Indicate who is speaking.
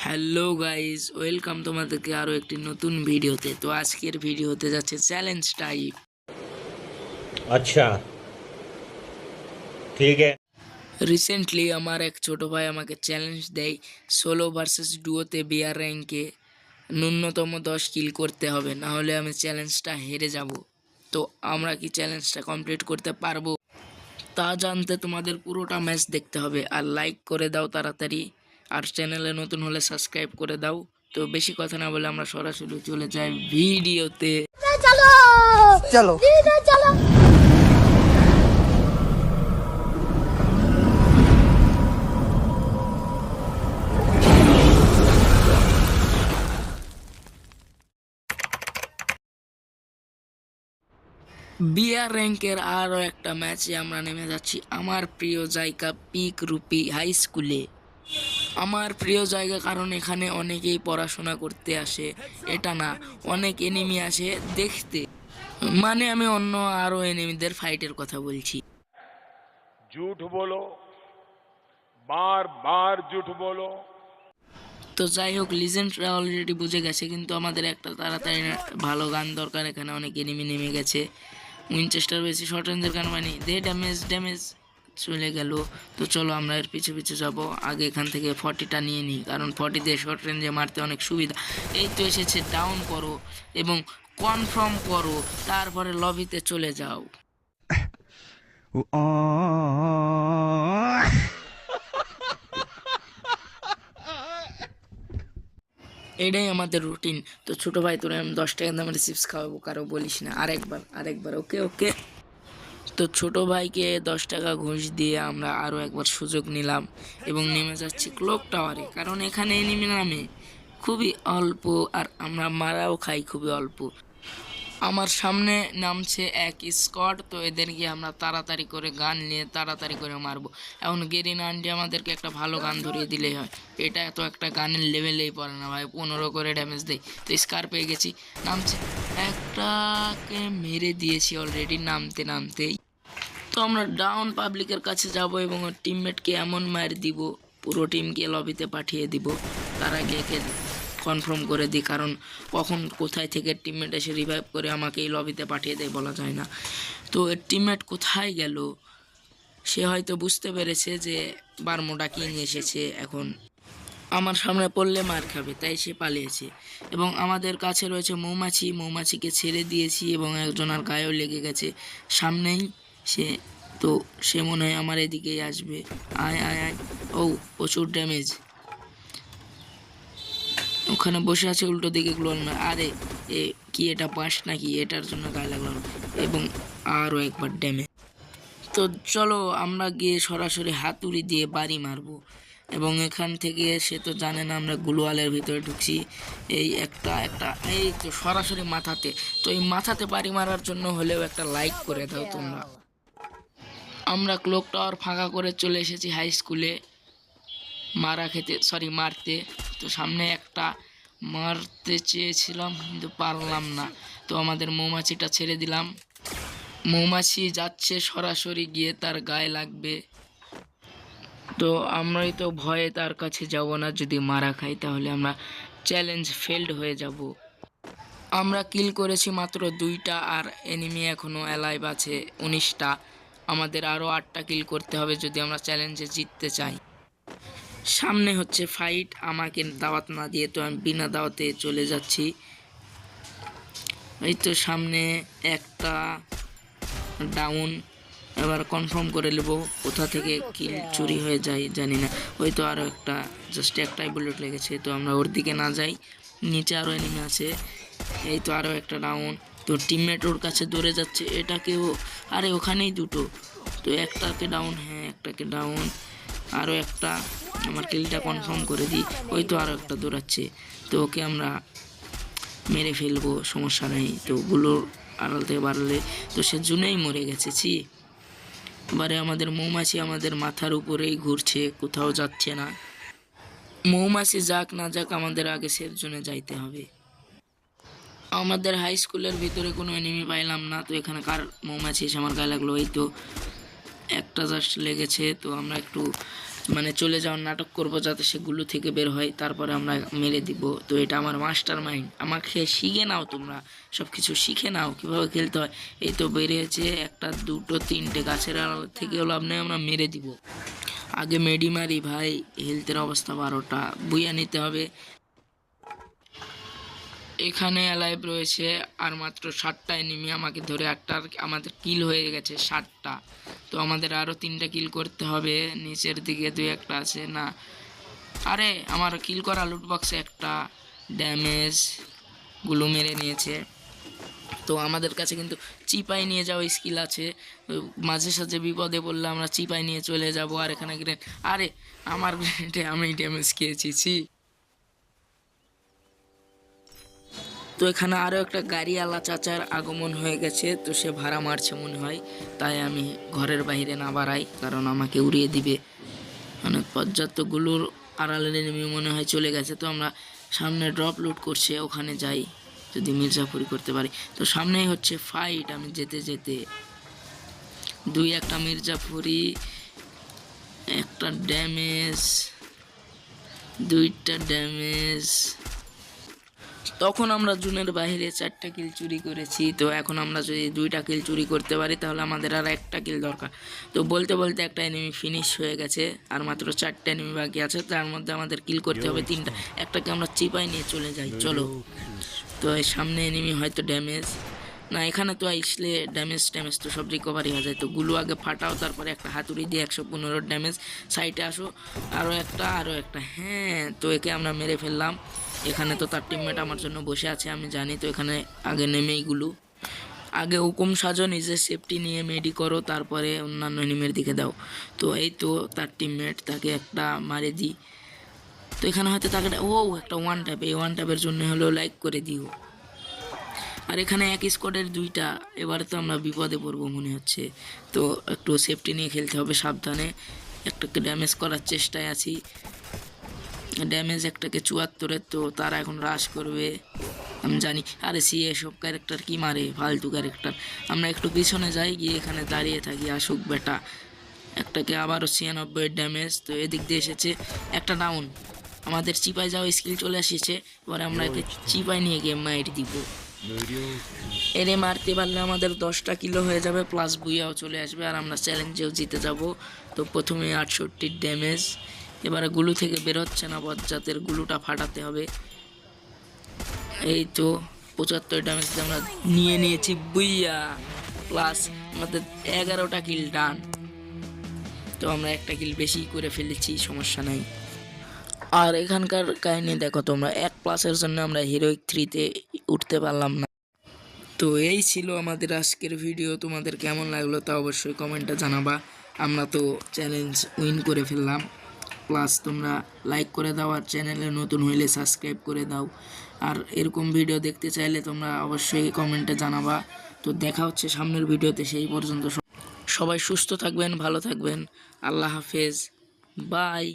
Speaker 1: Hello guys, welcome তোমাদেরকে আরও একটি নতুন ভিডিওতে। তো আজকের ভিডিও হতে যাচ্ছে চ্যালেঞ্জ টাইপ।
Speaker 2: अच्छा ठीक है।
Speaker 1: রিসেন্টলি আমার এক ছোট ভাই আমাকে চ্যালেঞ্জ দেয় সোলো ভার্সেস ডুয়োতে বিয়ার র্যাঙ্কে ন্যূনতম 10 কিল করতে হবে, না হলে আমি চ্যালেঞ্জটা হেরে যাব। তো আমরা কি চ্যালেঞ্জটা কমপ্লিট করতে পারবো তা জানতে তোমাদের পুরোটা ম্যাচ দেখতে হবে। আর লাইক করে দাও তাড়াতাড়ি, আর চ্যানেলে নতুন হলে সাবস্ক্রাইব করে দাও। তো বেশি কথা না বলে আমরা সরাসরি চলে যাই ভিডিওতে।
Speaker 3: चलो चलो चलो।
Speaker 1: বিআর র্যাঙ্কের আরও একটা ম্যাচে আমরা নেমে যাচ্ছি আমার প্রিয় জায়গা পিক রুপি হাই স্কুলে। আমার প্রিয় জায়গা কারণ এখানে অনেকেই পড়াশোনা করতে আসে, এটা না, অনেক এনিমি আসে দেখতে। মানে আমি অন্য আরও এনিমিদের ফাইটের কথা বলছি।
Speaker 4: झूठ बोलो, बार बार झूठ बोलो।
Speaker 1: তো যাই হোক, লিজেন্ডরা অলরেডি বুঝে গেছে, কিন্তু আমাদের একটা তাড়াতাড়ি ভালো গান দরকার। এখানে অনেক এনিমি নেমে গেছে। উইনচেস্টার বেশি শর্ট রেঞ্জের গান মানে দে ড্যামেজ ড্যামেজ চলে গেল। তো চলো আমরা এর পিছু পিছু যাবো। আগে এখান থেকে 40টা নিয়ে নিই, কারণ 40 দিয়ে শর্ট রেঞ্জে মারতে অনেক সুবিধা। এই তো এসেছে, ডাউন করো এবং কনফার্ম করো, তারপরে লবিতে চলে যাও। এটাই আমাদের রুটিন। তো ছোটো ভাই, তোরা আমি 10 টাকা দামের চিপস খাওয়াবো, কারো বলিস না। আরেকবার ওকে ওকে। তো ছোটো ভাইকে 10 টাকা ঘুষ দিয়ে আমরা আরও একবার সুযোগ নিলাম এবং নেমে যাচ্ছি ক্লক টাওয়ারে, কারণ এখানে নেমে নামে খুবই অল্প আর আমরা মারাও খাই খুবই অল্প। আমার সামনে নামছে এক স্কোয়াড, তো এদেরকে আমরা তাড়াতাড়ি করে গান নিয়ে তাড়াতাড়ি করে মারবো। এখন গেরিনা আন্টি আমাদেরকে একটা ভালো গান ধরিয়ে দিলেই হয়। এটা তো একটা গানের লেভেলেই পড়ে না ভাই, 15 করে ড্যামেজ দেয়। তো স্কার পেয়ে গেছি, নামছে, একটাকে মেরে দিয়েছি অলরেডি নামতে নামতেই। তো আমরা ডাউন পাবলিকের কাছে যাব এবং ওর টিমমেটকে এমন মার দিব, পুরো টিমকে লবিতে পাঠিয়ে দিব। তার আগে একে কনফার্ম করে দিই, কারণ কখন কোথায় থেকে টিমমেট এসে রিভাইভ করে আমাকে এই লবিতে পাঠিয়ে দেয় বলা যায় না। তো এর টিমমেট কোথায় গেল, সে হয়তো বুঝতে পেরেছে যে বারমোটা কিং এসেছে, এখন আমার সামনে পড়লে মার খাবে, তাই সে পালিয়েছে। এবং আমাদের কাছে রয়েছে মৌমাছি, মৌমাছিকে ছেড়ে দিয়েছি এবং একজনের গায়েও লেগে গেছে সামনেই সে। তো সে মনে হয় আমার এদিকেই আসবে। আয় আয় আয়, ও প্রচুর ড্যামেজ। ওখানে বসে আছে উল্টো দিকে গ্লোয়াল মার। আরে এ কি, এটা পাস নাকি? এটার জন্য গায়ে লাগলাম এবং আরও একবার ড্যামেজ। তো চলো আমরা গিয়ে সরাসরি হাতুড়ি দিয়ে বাড়ি মারবো। এবং এখান থেকে সে তো জানে না আমরা গ্লোয়ালের ভিতরে ঢুকছি। এই একটা এই তো সরাসরি মাথাতে। তো এই মাথাতে বাড়ি মারার জন্য হলেও একটা লাইক করে দাও তোমরা। আমরা ক্লক টাওয়ার ফাঁকা করে চলে এসেছি হাই স্কুলে মারতে। তো সামনে একটা মারতে চেয়েছিলাম কিন্তু পারলাম না। তো আমাদের মৌমাছিটা ছেড়ে দিলাম। মৌমাছি যাচ্ছে সরাসরি গিয়ে তার গায়ে লাগবে। তো আমরাই তো ভয়ে তার কাছে যাব না, যদি মারা খাই তাহলে আমরা চ্যালেঞ্জ ফেলড হয়ে যাব। আমরা কিল করেছি মাত্র 2টা, আর এনিমি এখনও অ্যালাইভ আছে 19টা। আমাদের আরও 8টা কিল করতে হবে যদি আমরা চ্যালেঞ্জে জিততে চাই। সামনে হচ্ছে ফাইট, আমাকে দাওয়াত না দিয়ে তো আমি বিনা দাওয়াতে চলে যাচ্ছি। এই তো সামনে একটা ডাউন, এবার কনফার্ম করে নেব কোথা থেকে কিল চুরি হয়ে যায় জানি না। ওই তো আরও একটা, জাস্ট একটাই বুলেট লেগেছে। তো আমরা ওর দিকে না যাই, নিচে আরও এনিমি আছে। এই তো আরও একটা ডাউন। তো টিমমেট ওর কাছে দৌড়ে যাচ্ছে, এটাকেও, আরে ওখানেই দুটো। তো একটাকে ডাউন, হ্যাঁ একটাকে ডাউন। আরও একটা, আমার কিলটা কনফার্ম করে দিই। ওই তো আরও একটা দৌড়াচ্ছে, তো ওকে আমরা মেরে ফেলবো, সমস্যা নেই। তো গুলোর আড়াল থেকে বাড়লে তো সে জুনেই মরে গেছে। এবারে আমাদের মৌমাছি আমাদের মাথার উপরেই ঘুরছে, কোথাও যাচ্ছে না। মৌমাছি যাক না যাক, আমাদের আগে সেফ জোনে যাইতে হবে। আমাদের হাই স্কুলের ভিতরে কোনো এনিমি পাইলাম না। তো এখানে কার মৌমাছি এসে আমার গায়ে লাগলো, এই তো একটা জাস্ট লেগেছে। তো আমরা একটু মানে চলে যাওয়ার নাটক করব যাতে সে গুলো থেকে বের হয়, তারপরে আমরা মেরে দিব। তো এটা আমার মাস্টার মাইন্ড, আমাকে শিখে নাও, তোমরা সব কিছু শিখে নাও কীভাবে খেলতে হয়। এই তো বেরিয়েছে একটা, দুটো, তিনটে, গাছের আড়াল থেকেও লাভ নেই, আমরা মেরে দিব। আগে মেডি মারি ভাই, হেলথের অবস্থা 12টা, বুইয়া নিতে হবে। এখানে অ্যালাইভ রয়েছে আর মাত্র 7টা এনিমি আমাকে ধরে, আমাদের কিল হয়ে গেছে 7টা। তো আমাদের আরও 3টা কিল করতে হবে। নিচের দিকে 2-1টা আছে না, আরে আমার কিল করা লুটবক্সে একটা ড্যামেজ গুলো মেরে নিয়েছে। তো আমাদের কাছে কিন্তু চিপাই নিয়ে যাওয়া স্কিল আছে, মাঝে সাঝে বিপদে পড়লে আমরা চিপাই নিয়ে চলে যাব। আর এখানে গ্রেনেড, আরে আমার গ্রেনেডে আমি ড্যামেজ খেয়েছি। তো এখানে আরও একটা গাড়িওয়ালা চাচার আগমন হয়ে গেছে, তো সে ভাড়া মারছে মনে হয়, তাই আমি ঘরের বাইরে না বাড়াই, কারণ আমাকে উড়িয়ে দিবে। অনেক পর্যাপ্তগুলোর আড়ালে নেমে মনে হয় চলে গেছে। তো আমরা সামনে ড্রপ লুট করছে, ওখানে যাই যদি মির্জাফুরি করতে পারি। তো সামনেই হচ্ছে ফাইট, আমি যেতে যেতে 2-1টা মির্জাফুরি, একটা ড্যামেজ, 2টা ড্যামেজ। তখন আমরা জুনের বাইরে 4টা কিল চুরি করেছি। তো এখন আমরা যদি 2টা কিল চুরি করতে পারি তাহলে আমাদের আর 1টা কিল দরকার। তো বলতে বলতে একটা এনিমি ফিনিশ হয়ে গেছে, আর মাত্র 4টা এনিমি বাকি আছে, তার মধ্যে আমাদের কিল করতে হবে 3টা। একটাকে আমরা চিপাই নিয়ে চলে যাই, চলো। তো এই সামনে এনিমি হয়তো ড্যামেজ না, এখানে তো আসলে ড্যামেজ তো সব রিকভারি হয়ে যায়। তো গুলো আগে ফাটাও, তারপরে একটা হাতুড়ি দিয়ে 115 ড্যামেজ। সাইডে আসো, আরও একটা, হ্যাঁ। তো একে আমরা মেরে ফেললাম। এখানে তো তার টিমমেট আমার জন্য বসে আছে, আমি জানি। তো এখানে আগে নেমেই গুলো, আগে হুকুম সাজো, নিজের সেফটি নিয়ে মেডি করো, তারপরে অন্যান্য এনিমের দিকে দাও। তো এই তো তার টিমমেট, তাকে একটা মারে দিই। তো এখানে হয়তো তাকে একটা 1 ট্যাপ, এই 1 ট্যাপের জন্য হলো লাইক করে দিও। আর এখানে এক স্কোয়াডের 2টা, এবারে তো আমরা বিপদে পড়বো মনে হচ্ছে। তো একটু সেফটি নিয়ে খেলতে হবে, সাবধানে। একটাকে ড্যামেজ করার চেষ্টায় আছি, ড্যামেজ একটাকে 74-এর। তো তারা এখন রাশ করবে আমি জানি। আরে এসব ক্যারেক্টার কি মারে, ফালতু ক্যারেক্টার। আমরা একটু পিছনে যাই, গিয়ে এখানে দাঁড়িয়ে থাকি, আসুক বেটা। একটাকে আবারও 96 ড্যামেজ। তো এদিক দিয়ে এসেছে একটা ডাউন, আমাদের চিপাই যাওয়া স্কিল চলে এসেছে। এবার আমরা একে চিপাই নিয়ে গিয়ে মাইট দিব। এরে মারতে পারলে আমাদের 10টা কিলো হয়ে যাবে, প্লাস বুইয়াও চলে আসবে, আর আমরা চ্যালেঞ্জেও জিতে যাব। তো প্রথমে 68 ড্যামেজ, এবারে গুলু থেকে বেরোচ্ছে না, বজ্জাতের গুলুটা ফাটাতে হবে। এই তো 75 ড্যামেজ আমরা নিয়ে নিয়েছি, বুইয়া, প্লাস আমাদের 11টা কিল ডান। তো আমরা একটা কিল বেশি করে ফেলেছি, সমস্যা নাই। আর এখানকার কাহিনী দেখো তোমরা, 1+এর জন্য আমরা হিরোইক 3-তে উঠতে পারলাম না। তো এই ছিল আমাদের আজকের ভিডিও, তোমাদের কেমন লাগলো তা অবশ্যই কমেন্টে জানাবা। আমরা তো চ্যালেঞ্জ উইন করে ফেললাম, প্লাস তোমরা লাইক করে দাও, আর চ্যানেলে নতুন হইলে সাবস্ক্রাইব করে দাও। আর এরকম ভিডিও দেখতে চাইলে তোমরা অবশ্যই কমেন্টে জানাবা। তো দেখা হচ্ছে সামনের ভিডিওতে, সেই পর্যন্ত সবাই সুস্থ থাকবেন, ভালো থাকবেন, আল্লাহ হাফেজ, বাই।